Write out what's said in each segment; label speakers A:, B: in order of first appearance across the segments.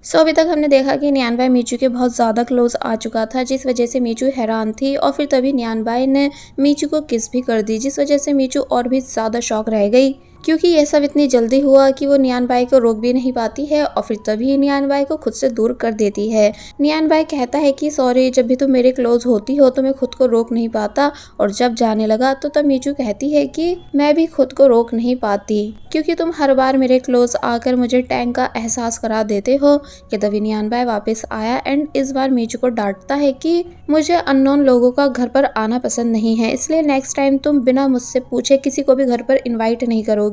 A: अभी तक हमने देखा कि नियानबाई मीचू के बहुत ज़्यादा क्लोज आ चुका था, जिस वजह से मीचू हैरान थी और फिर तभी नियानबाई ने मीचू को किस भी कर दी, जिस वजह से मीचू और भी ज़्यादा शॉक रह गई क्योंकि ये सब इतनी जल्दी हुआ कि वो नियानबाई को रोक भी नहीं पाती है और फिर तभी नियानबाई को खुद से दूर कर देती है। नियानबाई कहता है कि सॉरी, जब भी तुम मेरे क्लोज होती हो तो मैं खुद को रोक नहीं पाता, और जब जाने लगा तो तब मीचू कहती है कि मैं भी खुद को रोक नहीं पाती क्योंकि तुम हर बार मेरे क्लोज आकर मुझे टैंक का एहसास करा देते हो। कि तभी नियानबाई वापस आया एंड इस बार मीचू को डांटता है कि मुझे अननोन लोगों का घर पर आना पसंद नहीं है, इसलिए नेक्स्ट टाइम तुम बिना मुझसे पूछे किसी को भी घर पर इनवाइट नहीं करोगी।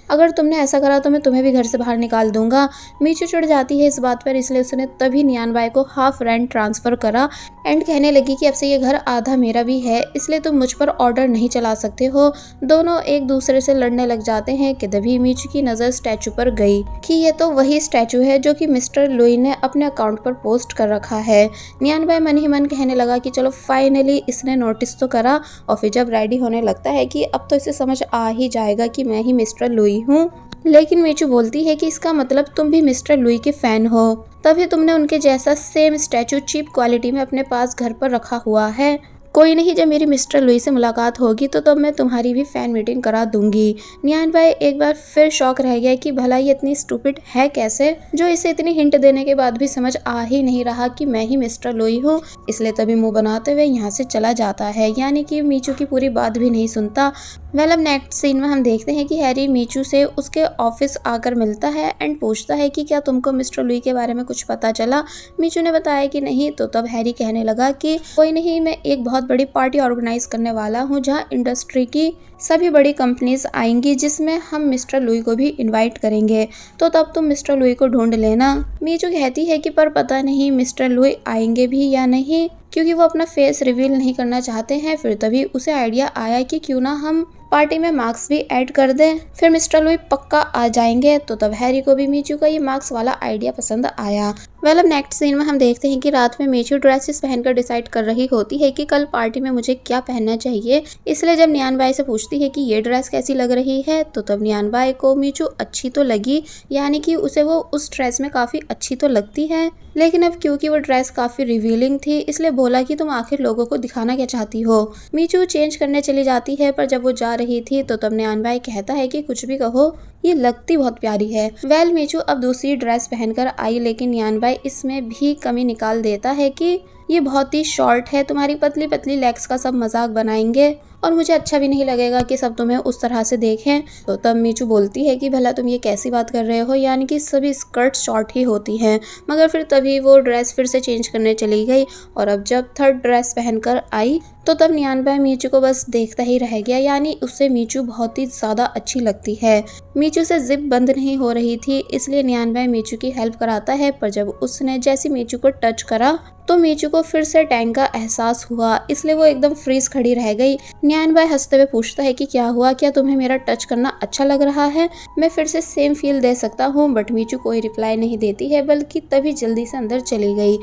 A: अगर तुमने ऐसा करा तो मैं तुम्हें भी घर से बाहर निकाल दूंगा। मीचू चिढ़ जाती है इस बात पर, इसलिए उसने तभी नियानबाई को हाफ रेंट ट्रांसफर करा एंड कहने लगी कि अब से ये घर आधा मेरा भी है, इसलिए तुम मुझ पर ऑर्डर नहीं चला सकते हो। दोनों एक दूसरे से लड़ने लग जाते हैं कि तभी मीचू की नजर स्टैचू पर गई कि ये तो वही स्टैचू है जो कि मिस्टर लुई ने अपने अकाउंट पर पोस्ट कर रखा है। नियानबाई मन ही मन कहने लगा कि चलो फाइनली इसने नोटिस तो करा, और फिर जब रेडी होने लगता है कि अब तो इसे समझ आ ही जाएगा कि मैं ही मिस्टर लुई हूँ। लेकिन मीचू बोलती है कि इसका मतलब तुम भी मिस्टर लुई के फैन हो, तभी तुमने उनके जैसा सेम स्टैचू चीप क्वालिटी में अपने पास घर पर रखा हुआ है। कोई नहीं, जब मेरी मिस्टर लुई से मुलाकात होगी तो तब मैं तुम्हारी भी फैन मीटिंग करा दूंगी। नियानबाई एक बार फिर शॉक रह गया कि भला ये इतनी स्टूपिड है कैसे, जो इसे इतनी हिंट देने के बाद भी समझ आ ही नहीं रहा कि मैं ही मिस्टर लुई हूँ। इसलिए तभी मुंह बनाते हुए यहाँ से चला जाता है, यानी कि मीचू की पूरी बात भी नहीं सुनता। अब नेक्स्ट सीन में हम देखते हैं कि हैरी मीचू से उसके ऑफिस आकर मिलता है एंड पूछता है कि क्या तुमको मिस्टर लुई के बारे में कुछ पता चला। मीचू ने बताया कि नहीं, तो तब हैरी कहने लगा कि कोई नहीं, मैं एक बहुत बड़ी पार्टी ऑर्गेनाइज करने वाला हूँ जहाँ इंडस्ट्री की सभी बड़ी कंपनीज आएंगी, जिसमें हम मिस्टर लुई को भी इनवाइट करेंगे, तो तब तुम मिस्टर लुई को ढूंढ लेना। मीचू कहती है कि पर पता नहीं मिस्टर लुई आएंगे भी या नहीं, क्योंकि वो अपना फेस रिवील नहीं करना चाहते हैं। फिर तभी उसे आइडिया आया कि क्यों ना हम पार्टी में मार्क्स भी ऐड कर दें, फिर मिस्टर लुई पक्का आ जाएंगे। तो तब हैरी को भी मीचू का ये मार्क्स वाला आइडिया पसंद आया। अब नेक्स्ट सीन में हम देखते हैं कि रात में मीचू ड्रेसेस पहनकर डिसाइड कर रही होती है कि कल पार्टी में मुझे क्या पहनना चाहिए। इसलिए जब नियानबाई से पूछती है कि ये ड्रेस कैसी लग रही है, तो तब नियानबाई को मीचू अच्छी तो लगी, यानी कि उसे वो उस ड्रेस में काफी अच्छी तो लगती है, लेकिन अब क्योंकि वो ड्रेस काफी रिवीलिंग थी इसलिए बोला कि तुम आखिर लोगों को दिखाना क्या चाहती हो। मीचू चेंज करने चली जाती है, पर जब वो जा रही थी तो तब नियानबाई कहता है कि कुछ भी कहो, ये लगती बहुत प्यारी है। मीचू अब दूसरी ड्रेस पहनकर आई, लेकिन नियानबाई इसमें भी कमी निकाल देता है कि ये बहुत ही शॉर्ट है, तुम्हारी पतली पतली लेग्स का सब मजाक बनाएंगे और मुझे अच्छा भी नहीं लगेगा कि सब तुम्हें उस तरह से देखें। तो तब मीचू बोलती है कि भला तुम ये कैसी बात कर रहे हो, यानी कि सभी स्कर्ट शॉर्ट ही होती हैं। मगर फिर तभी वो ड्रेस फिर से चेंज करने चली गई, और अब जब थर्ड ड्रेस पहनकर आई तो तब नियानबाई मीचू को बस देखता ही रह गया, यानी उससे मीचू बहुत ही ज्यादा अच्छी लगती है। मीचू से जिप बंद नहीं हो रही थी, इसलिए नियानबाई मीचू की हेल्प कराता है, पर जब उसने जैसे मीचू को टच करा तो मीचू को फिर से टैंक का एहसास हुआ, इसलिए वो एकदम फ्रीज खड़ी रह गई। नियानबाई हंसते हुए पूछता है कि क्या हुआ, क्या तुम्हें मेरा टच करना अच्छा लग रहा है, मैं फिर से सेम फील दे सकता हूँ। बट मीचू कोई रिप्लाई नहीं देती है, बल्कि तभी जल्दी से अंदर चली गई।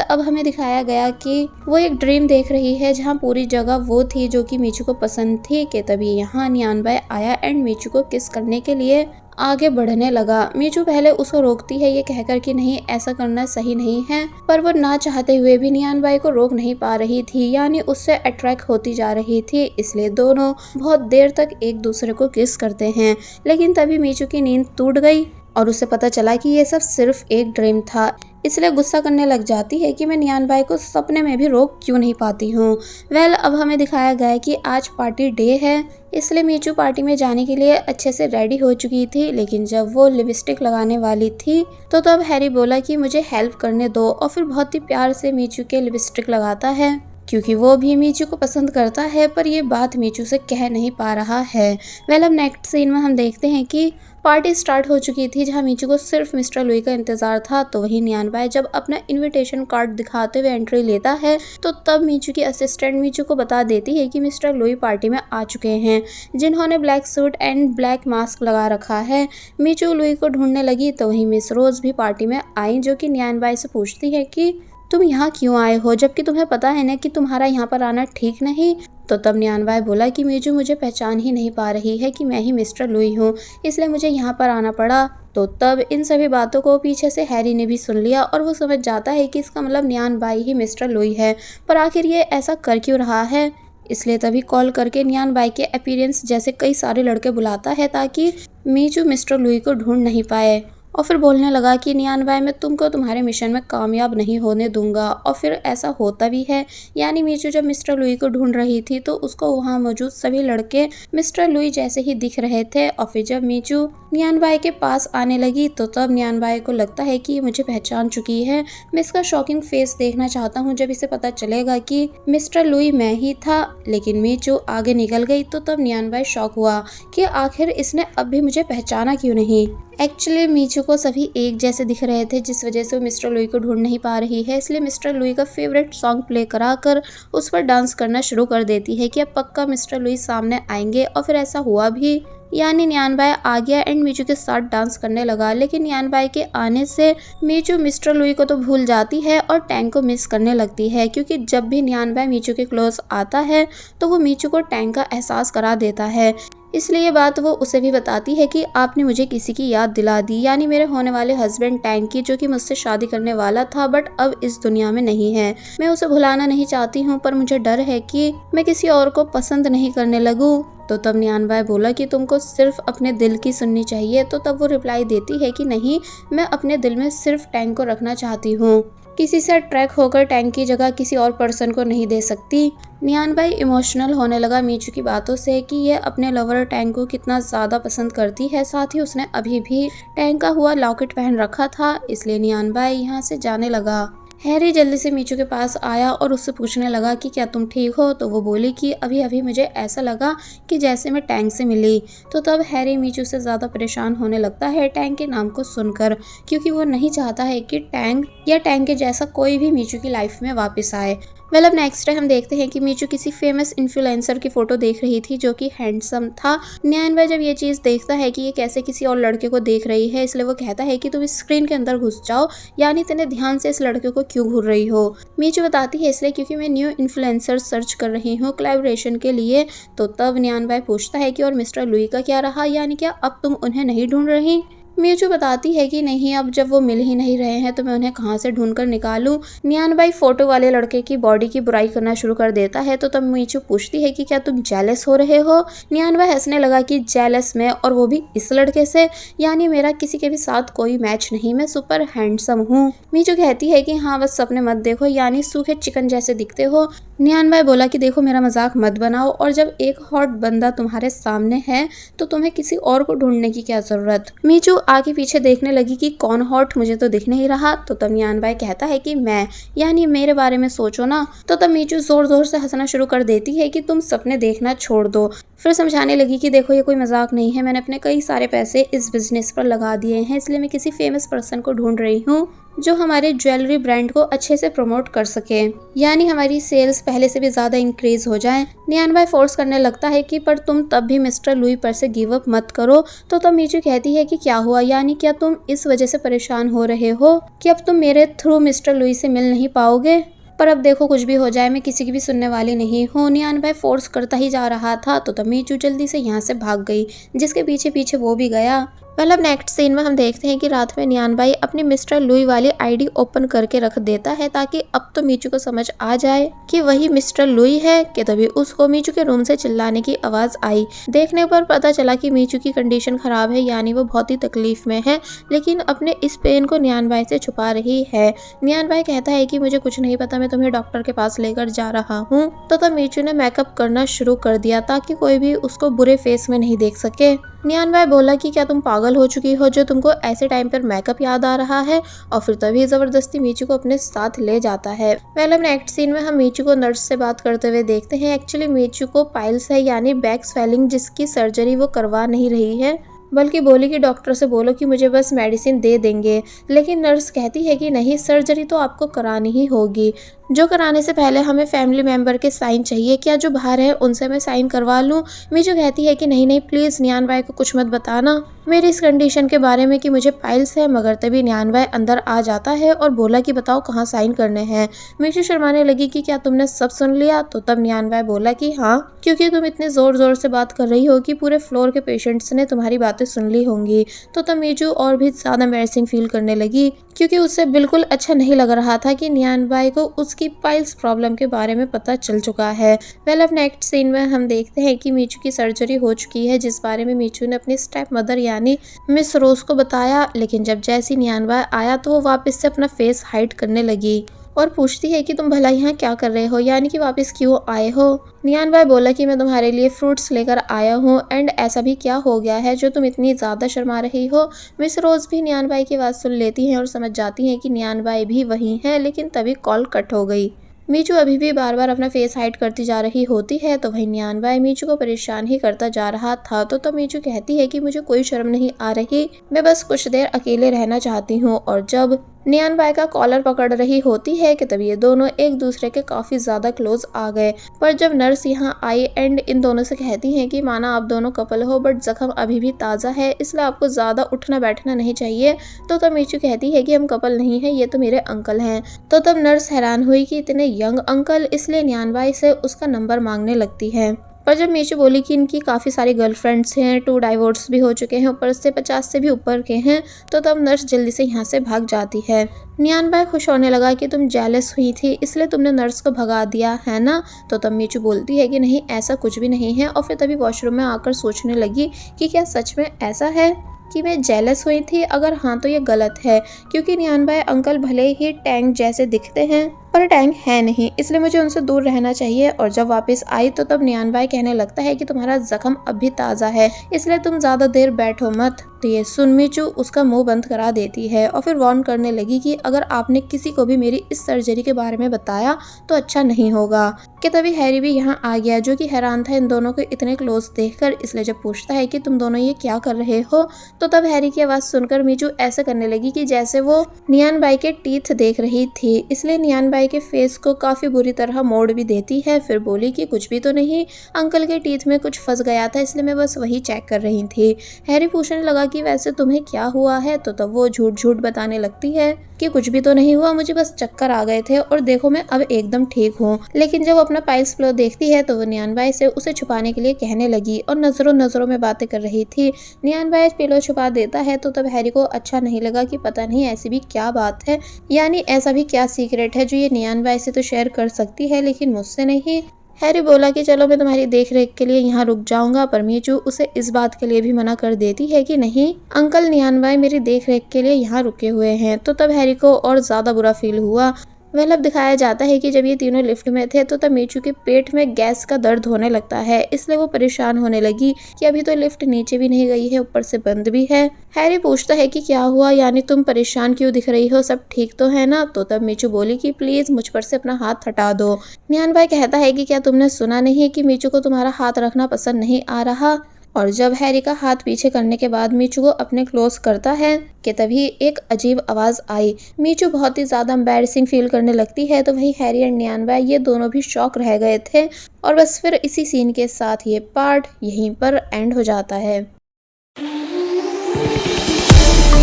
A: अब हमें दिखाया गया कि वो एक ड्रीम देख रही है जहाँ पूरी जगह वो थी जो कि मीचू को पसंद थी। कि तभी यहाँ नियानबाई आया एंड मीचू को किस करने के लिए आगे बढ़ने लगा। मीचू पहले उसको रोकती है ये कहकर कि नहीं, ऐसा करना सही नहीं है, पर वो ना चाहते हुए भी नियानबाई को रोक नहीं पा रही थी, यानी उससे अट्रैक्ट होती जा रही थी। इसलिए दोनों बहुत देर तक एक दूसरे को किस करते हैं, लेकिन तभी मीचू की नींद टूट गई और उसे पता चला कि ये सब सिर्फ एक ड्रीम था। इसलिए गुस्सा करने लग जाती है कि मैं नियानबाई को सपने में भी रोक क्यों नहीं पाती हूँ। अब हमें दिखाया गया है कि आज पार्टी डे है, इसलिए मीचू पार्टी में जाने के लिए अच्छे से रेडी हो चुकी थी। लेकिन जब वो लिपस्टिक लगाने वाली थी तो तब हैरी बोला कि मुझे हेल्प करने दो, और फिर बहुत ही प्यार से मीचू के लिपस्टिक लगाता है, क्योंकि वो भी मीचू को पसंद करता है, पर ये बात मीचू से कह नहीं पा रहा है। अब नेक्स्ट सीन में हम देखते हैं कि पार्टी स्टार्ट हो चुकी थी, जहां मीचू को सिर्फ मिस्टर लुई का इंतजार था। तो वही नियानबाई जब अपना इनविटेशन कार्ड दिखाते हुए एंट्री लेता है तो तब मीचू की असिस्टेंट मीचू को बता देती है कि मिस्टर लुई पार्टी में आ चुके हैं, जिन्होंने black suit and black mask लगा रखा है। मीचू लुई को ढूंढने लगी तो वही मिस रोज भी पार्टी में आई, जो कि नियानबाई से पूछती है कि तुम यहाँ क्यों आए हो, जबकि तुम्हें पता है ना कि तुम्हारा यहाँ पर आना ठीक नहीं। तो तब नियानबाई बोला कि मीजू मुझे पहचान ही नहीं पा रही है कि मैं ही मिस्टर लुई हूँ, इसलिए मुझे यहाँ पर आना पड़ा। तो तब इन सभी बातों को पीछे से हैरी ने भी सुन लिया और वो समझ जाता है कि इसका मतलब नियानबाई ही मिस्टर लुई है, पर आखिर ये ऐसा कर क्यों रहा है। इसलिए तभी कॉल करके नियानबाई के अपीयरेंस जैसे कई सारे लड़के बुलाता है ताकि मीजू मिस्टर लुई को ढूंढ नहीं पाए। और फिर बोलने लगा कि नियानबाई मैं तुमको तुम्हारे मिशन में कामयाब नहीं होने दूंगा। और फिर ऐसा होता भी है, यानी मीजू जब मिस्टर लुई को ढूंढ रही थी तो उसको वहाँ मौजूद सभी लड़के मिस्टर लुई जैसे ही दिख रहे थे। और फिर जब मीजू नियानबाई के पास आने लगी तो तब नियानबाई को लगता है कि ये मुझे पहचान चुकी है। मैं इसका शॉकिंग फेस देखना चाहता हूँ जब इसे पता चलेगा कि मिस्टर लुई मैं ही था। लेकिन मीजू आगे निकल गई तो तब नियानबाई शॉक हुआ कि आखिर इसने अब भी मुझे पहचाना क्यों नहीं। एक्चुअली मीजू को सभी एक जैसे दिख रहे थे, जिस वजह से वो मिस्टर लुई को ढूंढ नहीं पा रही है। इसलिए मिस्टर लुई का फेवरेट सॉन्ग प्ले कराकर उस पर डांस करना शुरू कर देती है कि अब पक्का मिस्टर लुई सामने आएंगे। और फिर ऐसा हुआ भी, यानी नियानबाई आ गया एंड मीजू के साथ डांस करने लगा। लेकिन नियानबाई के आने से मीजू मिस्टर लुई को तो भूल जाती है और टैंक को मिस करने लगती है, क्योंकि जब भी नियानबाई मीजू के क्लोज आता है तो वो मीजू को टैंक का एहसास करा देता है। इसलिए ये बात वो उसे भी बताती है कि आपने मुझे किसी की याद दिला दी, यानी मेरे होने वाले हस्बैंड टैंक की, जो कि मुझसे शादी करने वाला था बट अब इस दुनिया में नहीं है। मैं उसे भुलाना नहीं चाहती हूँ, पर मुझे डर है कि मैं किसी और को पसंद नहीं करने लगूँ। तो तब नियानबाई बोला कि तुमको सिर्फ अपने दिल की सुननी चाहिए। तो तब वो रिप्लाई देती है कि नहीं, मैं अपने दिल में सिर्फ टैंक को रखना चाहती हूँ, किसी से अट्रैक्ट होकर टैंक की जगह किसी और पर्सन को नहीं दे सकती। नियानबाई इमोशनल होने लगा मीजू की बातों से कि ये अपने लवर टैंक को कितना ज़्यादा पसंद करती है। साथ ही उसने अभी भी टैंक का हुआ लॉकेट पहन रखा था। इसलिए नियानबाई यहाँ से जाने लगा। हैरी जल्दी से मीचू के पास आया और उससे पूछने लगा कि क्या तुम ठीक हो। तो वो बोली कि अभी अभी मुझे ऐसा लगा कि जैसे मैं टैंक से मिली। तो तब हैरी मीचू से ज़्यादा परेशान होने लगता है टैंक के नाम को सुनकर, क्योंकि वो नहीं चाहता है कि टैंक या टैंक के जैसा कोई भी मीचू की लाइफ में वापस आए। वेल, अब नेक्स्ट डे हम देखते हैं कि मीचू किसी फेमस इन्फ्लुएंसर की फोटो देख रही थी जो कि हैंडसम था। नियानबाई जब ये चीज़ देखता है कि ये कैसे किसी और लड़के को देख रही है, इसलिए वो कहता है कि तुम इस स्क्रीन के अंदर घुस जाओ, यानी इतने ध्यान से इस लड़के को क्यों घूर रही हो। मीचू बताती है इसलिए क्योंकि मैं न्यू इन्फ्लुएंसर सर्च कर रही हूँ कोलैबोरेशन के लिए। तो तब नियानबाई पूछता है कि और मिस्टर लुई का क्या रहा, यानी क्या अब तुम उन्हें नहीं ढूंढ रही। मीचू बताती है कि नहीं, अब जब वो मिल ही नहीं रहे हैं तो मैं उन्हें कहाँ से ढूंढ कर निकालूं। नियानबाई फोटो वाले लड़के की बॉडी की बुराई करना शुरू कर देता है। तो तब मीचू पूछती है कि क्या तुम जेलस हो रहे हो। नियानबाई हंसने लगा कि जेलस में, और वो भी इस लड़के से, यानी मेरा किसी के भी साथ कोई मैच नहीं, मैं सुपर हैंडसम हूँ। मीचू कहती है कि हाँ बस सपने मत देखो, यानी सूखे चिकन जैसे दिखते हो। नियानबाई बोला कि देखो मेरा मजाक मत बनाओ, और जब एक हॉट बंदा तुम्हारे सामने है तो तुम्हें किसी और को ढूंढने की क्या जरूरत। मीचू आगे पीछे देखने लगी कि कौन हॉट, मुझे तो दिख नहीं रहा। तो तब नियानबाई कहता है कि मैं, यानी मेरे बारे में सोचो ना। तो तब मीचू जोर जोर से हंसना शुरू कर देती है कि तुम सपने देखना छोड़ दो। फिर समझाने लगी कि देखो ये कोई मजाक नहीं है, मैंने अपने कई सारे पैसे इस बिजनेस पर लगा दिए हैं, इसलिए मैं किसी फेमस पर्सन को ढूंढ रही हूँ जो हमारे ज्वेलरी ब्रांड को अच्छे से प्रमोट कर सके, यानी हमारी सेल्स पहले से भी ज़्यादा इंक्रीज हो जाए। नियानबाई फोर्स करने लगता है कि पर तुम तब भी मिस्टर लुई पर से गिव अप मत करो। तो तब मीचू कहती है कि क्या हुआ, यानी क्या तुम इस वजह से परेशान हो रहे हो कि अब तुम मेरे थ्रू मिस्टर लुई से मिल नहीं पाओगे। पर अब देखो कुछ भी हो जाए मैं किसी की भी सुनने वाली नहीं हूँ। नियानबाई फोर्स करता ही जा रहा था। तो तब मीचू जल्दी से यहाँ से भाग गई, जिसके पीछे पीछे वो भी गया। मतलब नेक्स्ट सीन में हम देखते हैं कि रात में नियानबाई अपनी मिस्टर लुई वाली आईडी ओपन करके रख देता है ताकि अब तो मीचू को समझ आ जाए कि वही मिस्टर लुई है। कि तभी उसको मीचू के रूम से चिल्लाने की आवाज आई। देखने पर पता चला कि मीचू की कंडीशन खराब है, यानी वो बहुत ही तकलीफ में है, लेकिन अपने इस पेन को नियानबाई से छुपा रही है। नियानबाई कहता है कि मुझे कुछ नहीं पता, मैं तुम्हें डॉक्टर के पास लेकर जा रहा हूँ। तो तब मीचू ने मेकअप करना शुरू कर दिया ताकि कोई भी उसको बुरे फेस में नहीं देख सके। नियानबाई बोला कि क्या तुम पागल हो चुकी हो जो तुमको ऐसे टाइम पर मेकअप याद आ रहा है। और फिर तभी जबरदस्ती मीचू को अपने साथ ले जाता है। पहले नेक्स्ट सीन में हम मीचू को नर्स से बात करते हुए देखते हैं। एक्चुअली मीचू को पाइल्स है, यानी बैक स्वेलिंग, जिसकी सर्जरी वो करवा नहीं रही है, बल्कि बोली कि डॉक्टर से बोलो कि मुझे बस मेडिसिन दे देंगे। लेकिन नर्स कहती है कि नहीं, सर्जरी तो आपको करानी ही होगी। जो कराने से पहले हमें फैमिली मेंबर के साइन चाहिए, क्या जो बाहर है उनसे मैं साइन करवा लूँ। मीजू कहती है कि नहीं नहीं प्लीज़ नियान भाई को कुछ मत बताना मेरी इस कंडीशन के बारे में कि मुझे पाइल्स है। मगर तभी नियान भाई अंदर आ जाता है और बोला कि बताओ कहाँ साइन करने हैं। मीजू शर्माने लगी कि क्या तुमने सब सुन लिया। तो तब नियान भाई बोला कि हाँ, क्योंकि तुम इतने जोर जोर से बात कर रही हो कि पूरे फ्लोर के पेशेंट्स ने तुम्हारी बातें सुन ली होंगी। तो तब मीजू और भी ज़्यादा एम्बैरेसिंग फील करने लगी, क्योंकि उससे बिल्कुल अच्छा नहीं लग रहा था कि नियान भाई को उसकी पाइल्स प्रॉब्लम के बारे में पता चल चुका है। वेल अब नेक्स्ट सीन में हम देखते हैं कि मीचू की सर्जरी हो चुकी है, जिस बारे में मीचू ने अपनी स्टेप मदर यानी मिस रोज को बताया। लेकिन जब जैसी नियान भाई आया तो वो वापस से अपना फेस हाइड करने लगी और पूछती है कि तुम भला यहाँ क्या कर रहे हो, यानी कि वापस क्यों आए हो। नियान भाई बोला कि मैं तुम्हारे लिए फ्रूट्स लेकर आया हूँ, एंड ऐसा भी क्या हो गया है जो तुम इतनी ज़्यादा शर्मा रही हो। मिस रोज़ भी नियान भाई की बात सुन लेती हैं और समझ जाती हैं कि नियान भाई भी वहीं हैं, लेकिन तभी कॉल कट हो गई। मीचू अभी भी बार बार अपना फेस हाइड करती जा रही होती है, तो वही नियान भाई मीचू को परेशान ही करता जा रहा था। तो तब मीचू कहती है कि मुझे कोई शर्म नहीं आ रही, मैं बस कुछ देर अकेले रहना चाहती हूँ। और जब नियान भाई का कॉलर पकड़ रही होती है कि तभी ये दोनों एक दूसरे के काफी ज्यादा क्लोज आ गए। पर जब नर्स यहाँ आई एंड इन दोनों से कहती हैं कि माना आप दोनों कपल हो बट जख्म अभी भी ताज़ा है, इसलिए आपको ज़्यादा उठना बैठना नहीं चाहिए। तो तब मीचू कहती है कि हम कपल नहीं है, ये तो मेरे अंकल हैं। तो तब नर्स हैरान हुई कि इतने यंग अंकल, इसलिए नियान भाई से उसका नंबर मांगने लगती है। पर जब मीचू बोली कि इनकी काफ़ी सारी गर्लफ्रेंड्स हैं, 2 डाइवोर्स भी हो चुके हैं, ऊपर से 50 से भी ऊपर के हैं, तो तब नर्स जल्दी से यहाँ से भाग जाती है। नियान भाई खुश होने लगा कि तुम जेलस हुई थी इसलिए तुमने नर्स को भगा दिया है ना। तो तब मीचू बोलती है कि नहीं ऐसा कुछ भी नहीं है, और फिर तभी वॉशरूम में आकर सोचने लगी कि क्या सच में ऐसा है कि मैं जेलस हुई थी। अगर हाँ तो ये गलत है, क्योंकि नियान भाई अंकल भले ही टैंक जैसे दिखते हैं पर टैंक है नहीं, इसलिए मुझे उनसे दूर रहना चाहिए। और जब वापस आई तो तब नियान भाई कहने लगता है कि तुम्हारा जख्म अब भी ताज़ा है, इसलिए तुम ज़्यादा देर बैठो मत। तो ये सुन मीचू उसका मुंह बंद करा देती है और फिर वार्न करने लगी कि अगर आपने किसी को भी मेरी इस सर्जरी के बारे में बताया तो अच्छा नहीं होगा। कि तभी हैरी भी यहाँ आ गया, जो कि हैरान था इन दोनों को इतने क्लोज देखकर। इसलिए जब पूछता है कि तुम दोनों ये क्या कर रहे हो, तो तब हैरी की आवाज़ सुनकर मीचू ऐसा करने लगी कि जैसे वो नियान भाई के टीथ देख रही थी, इसलिए नियान भाई के फेस को काफ़ी बुरी तरह मोड़ भी देती है। फिर बोली कि कुछ भी तो नहीं, अंकल के टीथ में कुछ फंस गया था, इसलिए मैं बस वही चेक कर रही थी। हैरी पूछने लगा कि वैसे तुम्हें क्या हुआ है, तो तब वो झूठ झूठ बताने लगती है कि कुछ भी तो नहीं हुआ, मुझे बस चक्कर आ गए थे और देखो मैं अब एकदम ठीक हूँ। लेकिन जब अपना पाइल्स फ्लो देखती है तो वो नियान भाई से उसे छुपाने के लिए कहने लगी और नजरों नजरों में बातें कर रही थी। नियान भाई पिलो छुपा देता है, तो तब हैरी को अच्छा नहीं लगा कि पता नहीं ऐसी भी क्या बात है, यानी ऐसा भी क्या सीक्रेट है जो ये नियान भाई से तो शेयर कर सकती है लेकिन मुझसे नहीं। हैरी बोला कि चलो मैं तुम्हारी देख रेख के लिए यहाँ रुक जाऊंगा, पर मीचू उसे इस बात के लिए भी मना कर देती है कि नहीं, अंकल नियान भाई मेरी देख रेख के लिए यहाँ रुके हुए हैं। तो तब हैरी को और ज़्यादा बुरा फील हुआ। वह अब दिखाया जाता है कि जब ये तीनों लिफ्ट में थे तो तब मीचू के पेट में गैस का दर्द होने लगता है, इसलिए वो परेशान होने लगी कि अभी तो लिफ्ट नीचे भी नहीं गई है, ऊपर से बंद भी है। हैरी पूछता है कि क्या हुआ, यानी तुम परेशान क्यों दिख रही हो, सब ठीक तो है ना। तो तब मीचू बोली कि प्लीज मुझ पर से अपना हाथ हटा दो। नियान भाई कहता है कि क्या तुमने सुना नहीं कि मीचू को तुम्हारा हाथ रखना पसंद नहीं आ रहा। और जब हैरी का हाथ पीछे करने के बाद मीचू को अपने क्लोज करता है कि तभी एक अजीब आवाज़ आई। मीचू बहुत ही ज़्यादा एम्बैरेसिंग फील करने लगती है, तो वही हैरी एंड नियान भाई ये दोनों भी शॉक रह गए थे। और बस फिर इसी सीन के साथ ये पार्ट यहीं पर एंड हो जाता है।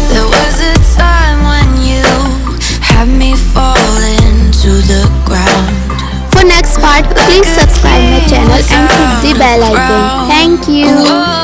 A: There was a time when you had me falling to the ground. For next part, please subscribe my channel and hit the bell icon. Thank you.